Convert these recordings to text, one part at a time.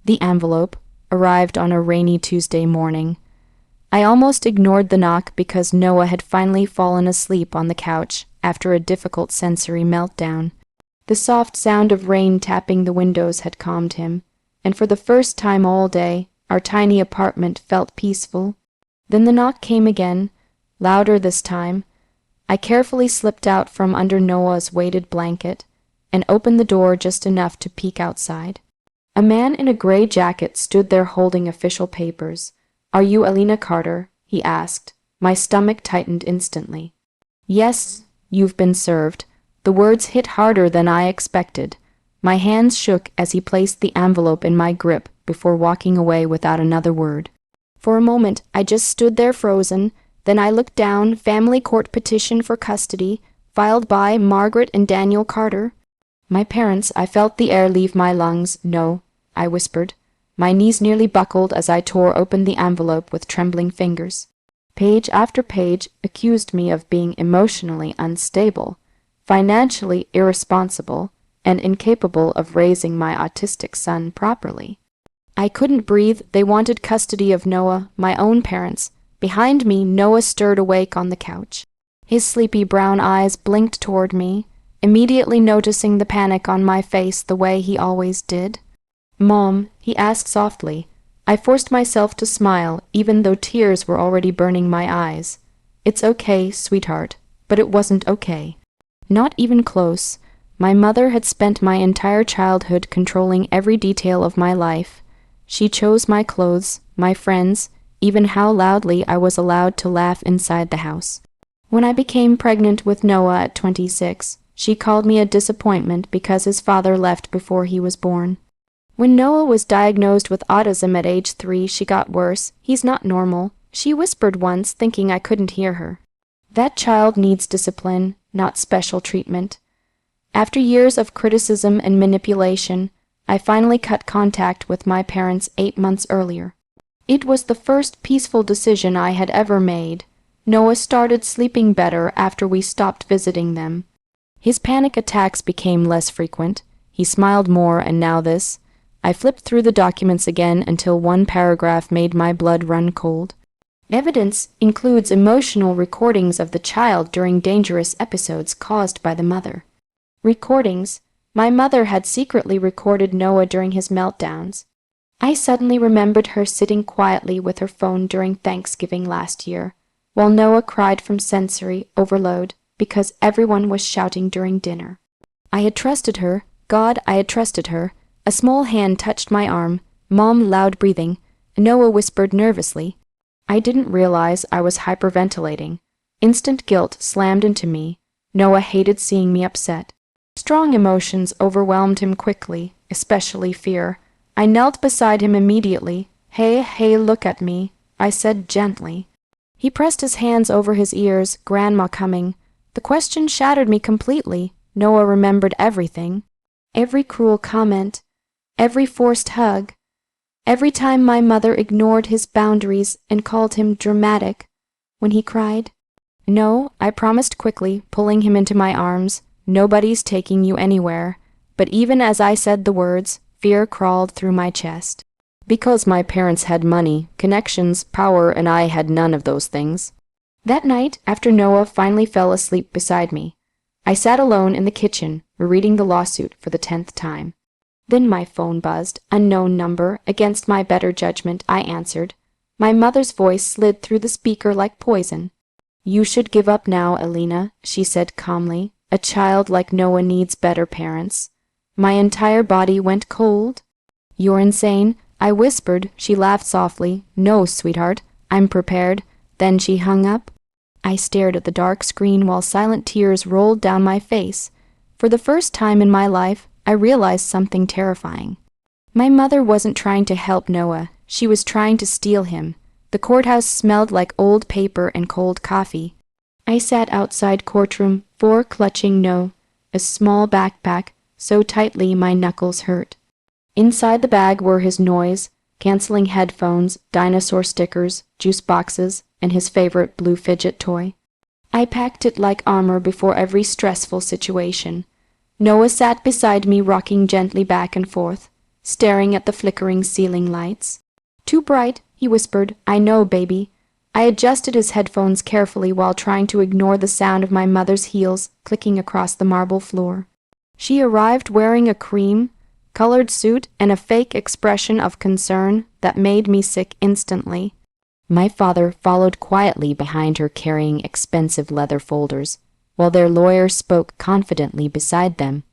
The envelope arrived on a rainy Tuesday morning. I almost ignored the knock because Noah had finally fallen asleep on the couch after a difficult sensory meltdown. The soft sound of rain tapping the windows had calmed him, and for the first time all day, our tiny apartment felt peaceful. Then the knock came again, louder this time. I carefully slipped out from under Noah's weighted blanket and opened the door just enough to peek outside. A man in a gray jacket stood there holding official papers. "Are you Alina Carter?" he asked. My stomach tightened instantly. "Yes, you've been served." The words hit harder than I expected. My hands shook as he placed the envelope in my grip before walking away without another word. For a moment, I just stood there frozen. Then I looked down, family court petition for custody, filed by Margaret and Daniel Carter. My parents, I felt the air leave my lungs. "No," I whispered. My knees nearly buckled as I tore open the envelope with trembling fingers. Page after page accused me of being emotionally unstable, financially irresponsible, and incapable of raising my autistic son properly. I couldn't breathe. They wanted custody of Noah, my own parents. Behind me, Noah stirred awake on the couch. His sleepy brown eyes blinked toward me, immediately noticing the panic on my face the way he always did. "Mom," he asked softly. I forced myself to smile, even though tears were already burning my eyes. "It's okay, sweetheart." But it wasn't okay. Not even close. My mother had spent my entire childhood controlling every detail of my life. She chose my clothes, my friends, even how loudly I was allowed to laugh inside the house. When I became pregnant with Noah at 26, she called me a disappointment because his father left before he was born. When Noah was diagnosed with autism at age 3, she got worse. "He's not normal," she whispered once, thinking I couldn't hear her. "That child needs discipline, not special treatment." After years of criticism and manipulation, I finally cut contact with my parents 8 months earlier. It was the first peaceful decision I had ever made. Noah started sleeping better after we stopped visiting them. His panic attacks became less frequent. He smiled more, and now this. I flipped through the documents again until one paragraph made my blood run cold. Evidence includes emotional recordings of the child during dangerous episodes caused by the mother. Recordings. My mother had secretly recorded Noah during his meltdowns. I suddenly remembered her sitting quietly with her phone during Thanksgiving last year, while Noah cried from sensory overload because everyone was shouting during dinner. I had trusted her. God, I had trusted her. A small hand touched my arm. "Mom," loud breathing. Noah whispered nervously. I didn't realize I was hyperventilating. Instant guilt slammed into me. Noah hated seeing me upset. Strong emotions overwhelmed him quickly, especially fear. I knelt beside him immediately. Hey, look at me," I said gently. He pressed his hands over his ears, "Grandma coming." The question shattered me completely. Noah remembered everything. Every cruel comment, every forced hug, every time my mother ignored his boundaries and called him dramatic when he cried. "No," I promised quickly, pulling him into my arms. "Nobody's taking you anywhere." But even as I said the words, fear crawled through my chest. Because my parents had money, connections, power, and I had none of those things. That night, after Noah finally fell asleep beside me, I sat alone in the kitchen, rereading the lawsuit for the 10th time. Then my phone buzzed. Unknown number. Against my better judgment, I answered. My mother's voice slid through the speaker like poison. "You should give up now, Alina," she said calmly. "A child like Noah needs better parents." My entire body went cold. "You're insane," I whispered. She laughed softly. "No, sweetheart, I'm prepared." Then she hung up. I stared at the dark screen while silent tears rolled down my face. For the first time in my life, I realized something terrifying. My mother wasn't trying to help Noah. She was trying to steal him. The courthouse smelled like old paper and cold coffee. I sat outside Courtroom 4 clutching a small backpack, so tightly my knuckles hurt. Inside the bag were his noise-canceling headphones, dinosaur stickers, juice boxes, and his favorite blue fidget toy. I packed it like armor before every stressful situation. Noah sat beside me, rocking gently back and forth. staring at the flickering ceiling lights. "Too bright," he whispered. "I know, baby." I adjusted his headphones carefully while trying to ignore the sound of my mother's heels clicking across the marble floor. She arrived wearing a cream-colored suit and a fake expression of concern that made me sick instantly. My father followed quietly behind her carrying expensive leather folders, while their lawyer spoke confidently beside them.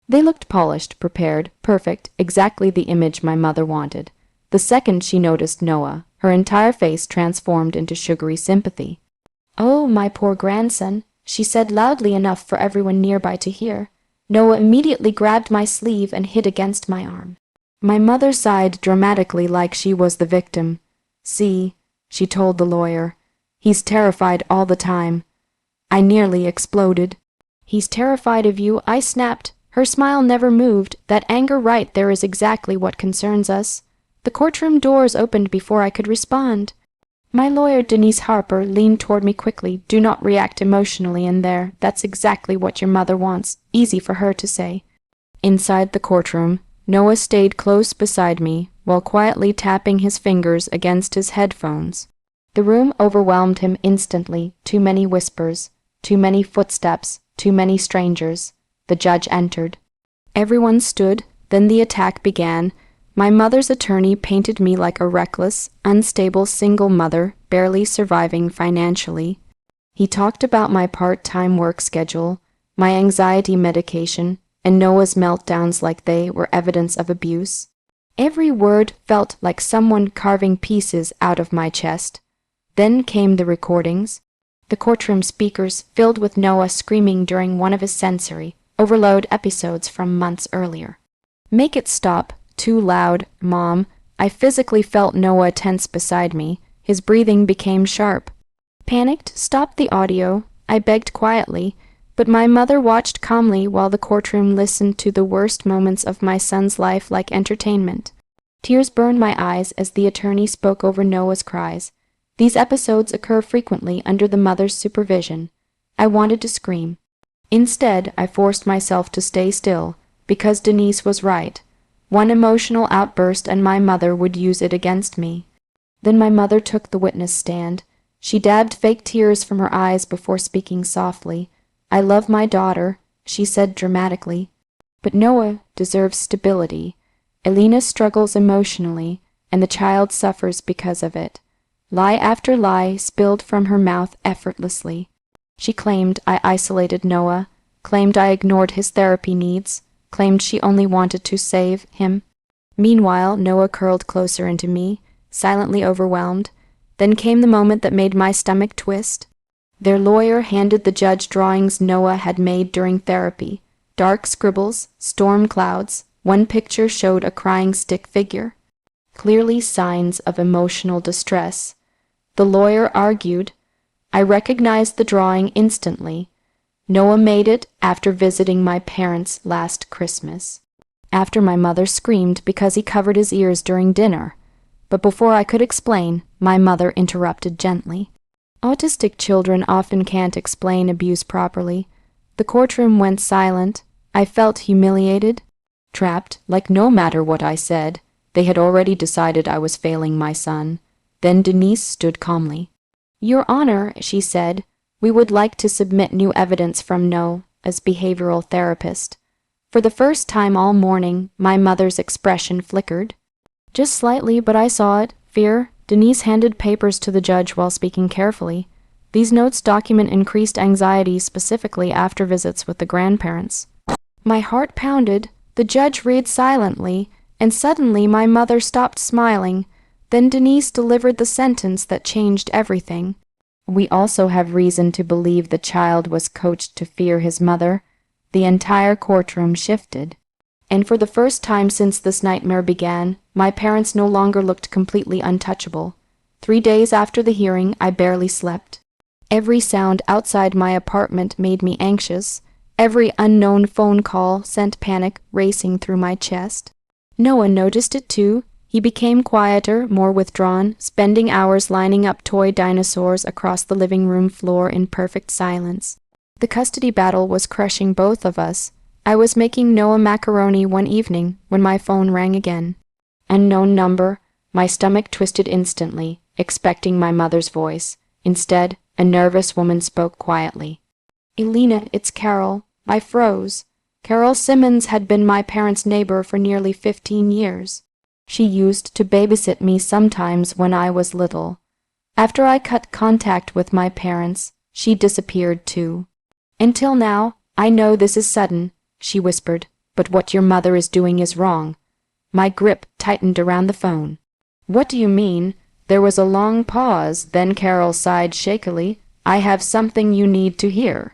They looked polished, prepared, perfect, exactly the image my mother wanted. The second she noticed Noah, her entire face transformed into sugary sympathy. "Oh, my poor grandson," she said loudly enough for everyone nearby to hear. Noah immediately grabbed my sleeve and hid against my arm. My mother sighed dramatically like she was the victim. "See," she told the lawyer, "he's terrified all the time." I nearly exploded. "He's terrified of you," I snapped. Her smile never moved. "That anger right there is exactly what concerns us." The courtroom doors opened before I could respond. My lawyer, Denise Harper, leaned toward me quickly. "Do not react emotionally in there. That's exactly what your mother wants." Easy for her to say. Inside the courtroom, Noah stayed close beside me while quietly tapping his fingers against his headphones. The room overwhelmed him instantly. Too many whispers, too many footsteps, too many strangers. The judge entered. Everyone stood, then the attack began. My mother's attorney painted me like a reckless, unstable single mother, barely surviving financially. He talked about my part-time work schedule, my anxiety medication, and Noah's meltdowns like they were evidence of abuse. Every word felt like someone carving pieces out of my chest. Then came the recordings. The courtroom speakers filled with Noah screaming during one of his sensory overload episodes from months earlier. "Make it stop. Too loud, Mom." I physically felt Noah tense beside me. His breathing became sharp. Panicked, "Stop the audio," I begged quietly, but my mother watched calmly while the courtroom listened to the worst moments of my son's life like entertainment. Tears burned my eyes as the attorney spoke over Noah's cries. These episodes occur frequently under the mother's supervision. I wanted to scream. Instead, I forced myself to stay still, because Denise was right. One emotional outburst and my mother would use it against me. Then my mother took the witness stand. She dabbed fake tears from her eyes before speaking softly. "I love my daughter," she said dramatically, "but Noah deserves stability. Elena struggles emotionally, and the child suffers because of it." Lie after lie spilled from her mouth effortlessly. She claimed I isolated Noah, claimed I ignored his therapy needs, claimed she only wanted to save him. Meanwhile, Noah curled closer into me, silently overwhelmed. Then came the moment that made my stomach twist. Their lawyer handed the judge drawings Noah had made during therapy. Dark scribbles, storm clouds. One picture showed a crying stick figure. Clearly signs of emotional distress. The lawyer argued. I recognized the drawing instantly. Noah made it after visiting my parents last Christmas. After my mother screamed because he covered his ears during dinner. But before I could explain, my mother interrupted gently. Autistic children often can't explain abuse properly. The courtroom went silent. I felt humiliated, trapped, like no matter what I said, they had already decided I was failing my son. Then Denise stood calmly. "Your Honor," she said, "we would like to submit new evidence from Noah as behavioral therapist." For the first time all morning, my mother's expression flickered. Just slightly, but I saw it. Fear. Denise handed papers to the judge while speaking carefully. These notes document increased anxiety specifically after visits with the grandparents. My heart pounded. The judge read silently, and suddenly my mother stopped smiling. Then Denise delivered the sentence that changed everything. "We also have reason to believe the child was coached to fear his mother." The entire courtroom shifted. And for the first time since this nightmare began, my parents no longer looked completely untouchable. 3 days after the hearing, I barely slept. Every sound outside my apartment made me anxious. Every unknown phone call sent panic racing through my chest. Noah noticed it too. He became quieter, more withdrawn, spending hours lining up toy dinosaurs across the living room floor in perfect silence. The custody battle was crushing both of us. I was making Noah macaroni one evening when my phone rang again. Unknown number. My stomach twisted instantly, expecting my mother's voice. Instead, a nervous woman spoke quietly. "Elena, it's Carol. I froze. Carol Simmons had been my parents' neighbor for nearly 15 years. She used to babysit me sometimes when I was little. After I cut contact with my parents, she disappeared too. Until now, I know this is sudden," she whispered, "but what your mother is doing is wrong." My grip tightened around the phone. "What do you mean?" There was a long pause, then Carol sighed shakily. "I have something you need to hear."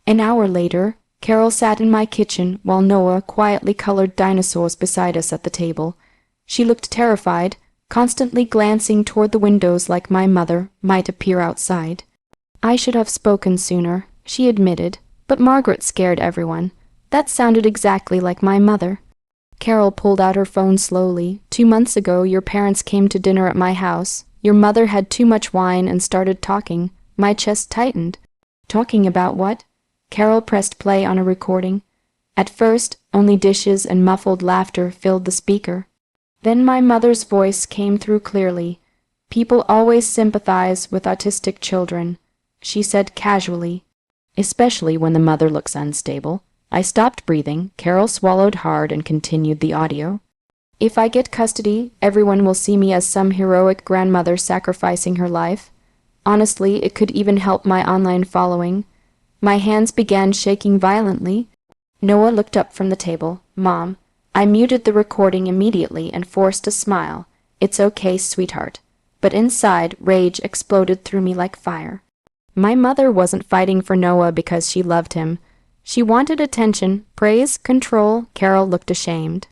An hour later, Carol sat in my kitchen while Noah quietly colored dinosaurs beside us at the table. She looked terrified, constantly glancing toward the windows like my mother might appear outside. "I should have spoken sooner," she admitted, "but Margaret scared everyone. That sounded exactly like my mother." Carol pulled out her phone slowly. "2 months ago, your parents came to dinner at my house. Your mother had too much wine and started talking." My chest tightened. "Talking about what?" Carol pressed play on a recording. At first, only dishes and muffled laughter filled the speaker. Then my mother's voice came through clearly. "People always sympathize with autistic children," she said casually. "Especially when the mother looks unstable." I stopped breathing. Carol swallowed hard and continued the audio. "If I get custody, everyone will see me as some heroic grandmother sacrificing her life. Honestly, it could even help my online following." My hands began shaking violently. Noah looked up from the table. "Mom." I muted the recording immediately and forced a smile. "It's okay, sweetheart." But inside, rage exploded through me like fire. My mother wasn't fighting for Noah because she loved him. She wanted attention, praise, control. Carol looked ashamed.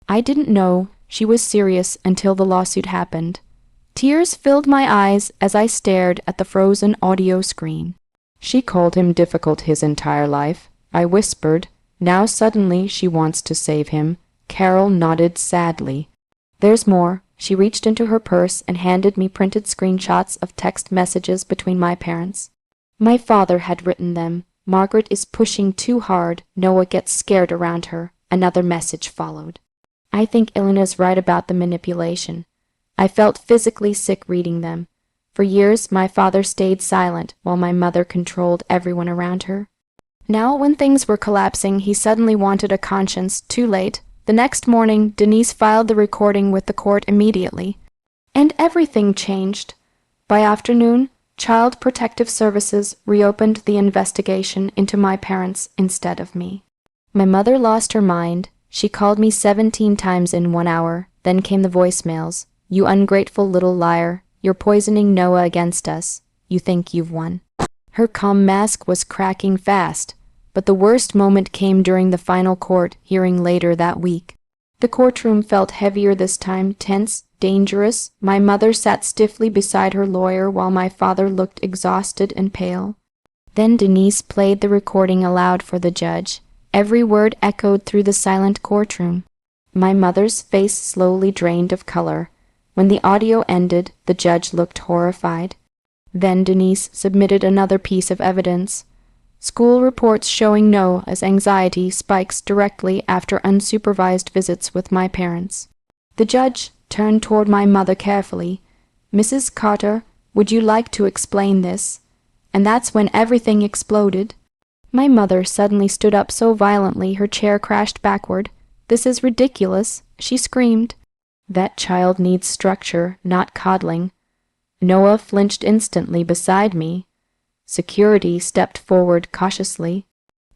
I didn't know she was serious until the lawsuit happened. Tears filled my eyes as I stared at the frozen audio screen. "She called him difficult his entire life," I whispered. "Now suddenly she wants to save him." Carol nodded sadly. "There's more." She reached into her purse and handed me printed screenshots of text messages between my parents. My father had written them. "Margaret is pushing too hard. Noah gets scared around her." Another message followed. "I think Elena's right about the manipulation." I felt physically sick reading them. For years, my father stayed silent while my mother controlled everyone around her. Now, when things were collapsing, he suddenly wanted a conscience. Too late. The next morning, Denise filed the recording with the court immediately. And everything changed. By afternoon, Child Protective Services reopened the investigation into my parents instead of me. My mother lost her mind. She called me 17 times in 1 hour. Then came the voicemails. "You ungrateful little liar. You're poisoning Noah against us. You think you've won." Her calm mask was cracking fast. But the worst moment came during the final court hearing later that week. The courtroom felt heavier this time, tense, dangerous. My mother sat stiffly beside her lawyer while my father looked exhausted and pale. Then Denise played the recording aloud for the judge. Every word echoed through the silent courtroom. My mother's face slowly drained of color. When the audio ended, the judge looked horrified. Then Denise submitted another piece of evidence. School reports showing Noah's anxiety spikes directly after unsupervised visits with my parents. The judge turned toward my mother carefully. "Mrs. Carter, would you like to explain this?" And that's when everything exploded. My mother suddenly stood up so violently her chair crashed backward. "This is ridiculous," she screamed. "That child needs structure, not coddling." Noah flinched instantly beside me. Security stepped forward cautiously.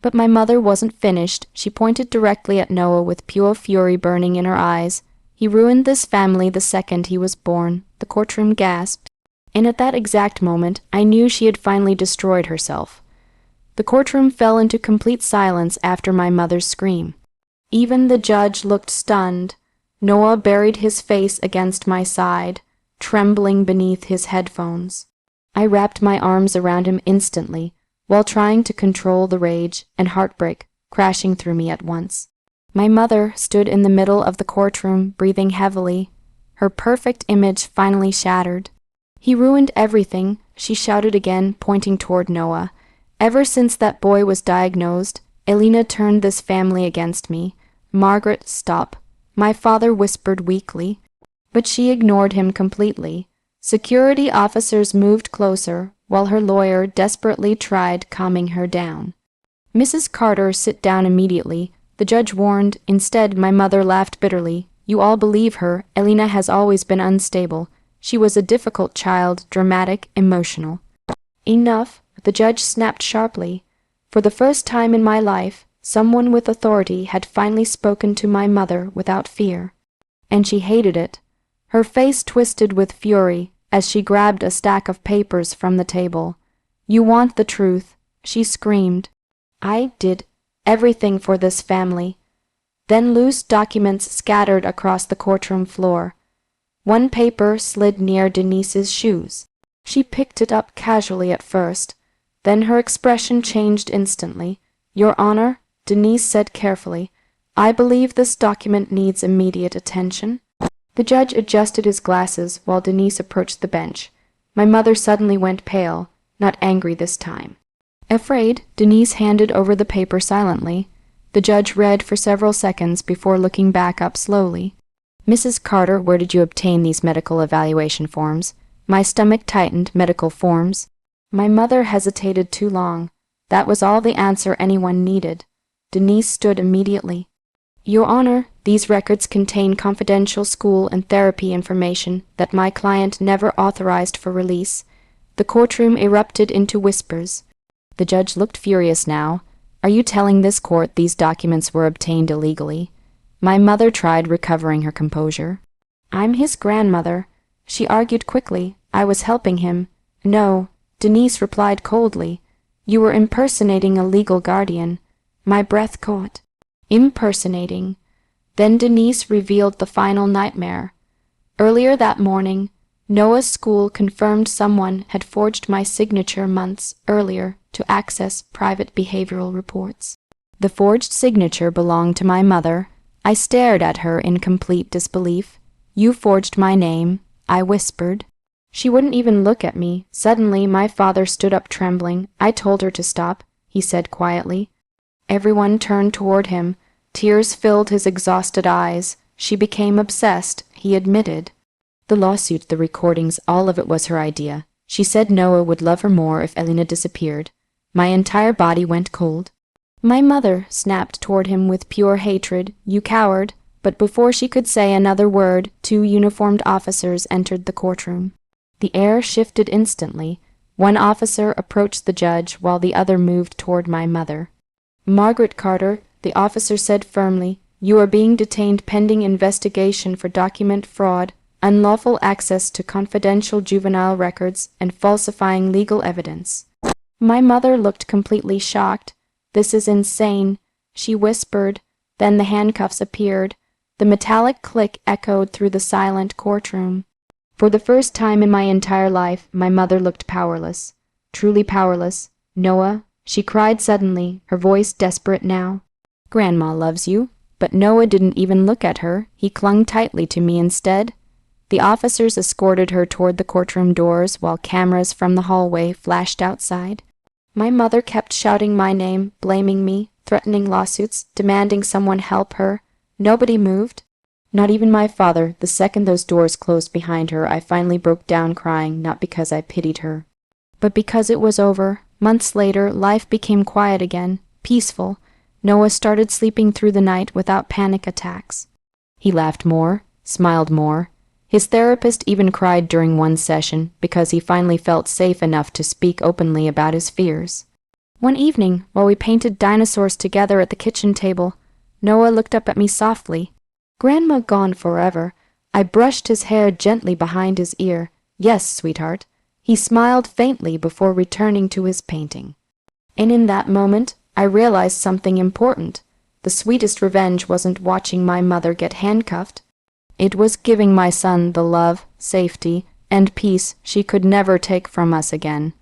But my mother wasn't finished. She pointed directly at Noah with pure fury burning in her eyes. "He ruined this family the second he was born." The courtroom gasped. And at that exact moment, I knew she had finally destroyed herself. The courtroom fell into complete silence after my mother's scream. Even the judge looked stunned. Noah buried his face against my side, trembling beneath his headphones. I wrapped my arms around him instantly, while trying to control the rage and heartbreak crashing through me at once. My mother stood in the middle of the courtroom, breathing heavily, her perfect image finally shattered. "He ruined everything," she shouted again, pointing toward Noah. "Ever since that boy was diagnosed, Elena turned this family against me. Margaret, stop, my father whispered weakly, but she ignored him completely. Security officers moved closer, while her lawyer desperately tried calming her down. Mrs. Carter, sit down immediately, the judge warned. Instead, my mother laughed bitterly. You all believe her. Elena has always been unstable. She was a difficult child, dramatic, emotional. Enough, the judge snapped sharply. For the first time in my life, someone with authority had finally spoken to my mother without fear. And she hated it. Her face twisted with fury as she grabbed a stack of papers from the table. You want the truth, she screamed. I did everything for this family. Then loose documents scattered across the courtroom floor. One paper slid near Denise's shoes. She picked it up casually at first. Then her expression changed instantly. Your Honor, Denise said carefully, I believe this document needs immediate attention. The judge adjusted his glasses while Denise approached the bench. My mother suddenly went pale, not angry this time. Afraid, Denise handed over the paper silently. The judge read for several seconds before looking back up slowly. Mrs. Carter, where did you obtain these medical evaluation forms? My stomach tightened. Medical forms? My mother hesitated too long. That was all the answer anyone needed. Denise stood immediately. Your Honor, these records contain confidential school and therapy information that my client never authorized for release. The courtroom erupted into whispers. The judge looked furious now. Are you telling this court these documents were obtained illegally? My mother tried recovering her composure. I'm his grandmother, she argued quickly. I was helping him. No, Denise replied coldly. You were impersonating a legal guardian. My breath caught. Impersonating. Then Denise revealed the final nightmare. Earlier that morning, Noah's school confirmed someone had forged my signature months earlier to access private behavioral reports. The forged signature belonged to my mother. I stared at her in complete disbelief. You forged my name, I whispered. She wouldn't even look at me. Suddenly, my father stood up trembling. I told her to stop, he said quietly. Everyone turned toward him. Tears filled his exhausted eyes. She became obsessed, he admitted. The lawsuit, the recordings, all of it was her idea. She said Noah would love her more if Elena disappeared. My entire body went cold. My mother snapped toward him with pure hatred. You coward. But before she could say another word, 2 uniformed officers entered the courtroom. The air shifted instantly. One officer approached the judge while the other moved toward my mother. Margaret Carter, the officer said firmly, you are being detained pending investigation for document fraud, unlawful access to confidential juvenile records, and falsifying legal evidence. My mother looked completely shocked. This is insane, she whispered. Then the handcuffs appeared. The metallic click echoed through the silent courtroom. For the first time in my entire life, my mother looked powerless. Truly powerless. Noah, she cried suddenly, her voice desperate now. Grandma loves you. But Noah didn't even look at her. He clung tightly to me instead. The officers escorted her toward the courtroom doors while cameras from the hallway flashed outside. My mother kept shouting my name, blaming me, threatening lawsuits, demanding someone help her. Nobody moved. Not even my father. The second those doors closed behind her, I finally broke down crying, not because I pitied her, but because it was over. Months later, life became quiet again, peaceful. Noah started sleeping through the night without panic attacks. He laughed more, smiled more. His therapist even cried during one session because he finally felt safe enough to speak openly about his fears. One evening, while we painted dinosaurs together at the kitchen table, Noah looked up at me softly. Grandma gone forever. I brushed his hair gently behind his ear. Yes, sweetheart. He smiled faintly before returning to his painting. And in that moment, I realized something important. The sweetest revenge wasn't watching my mother get handcuffed. It was giving my son the love, safety, and peace she could never take from us again.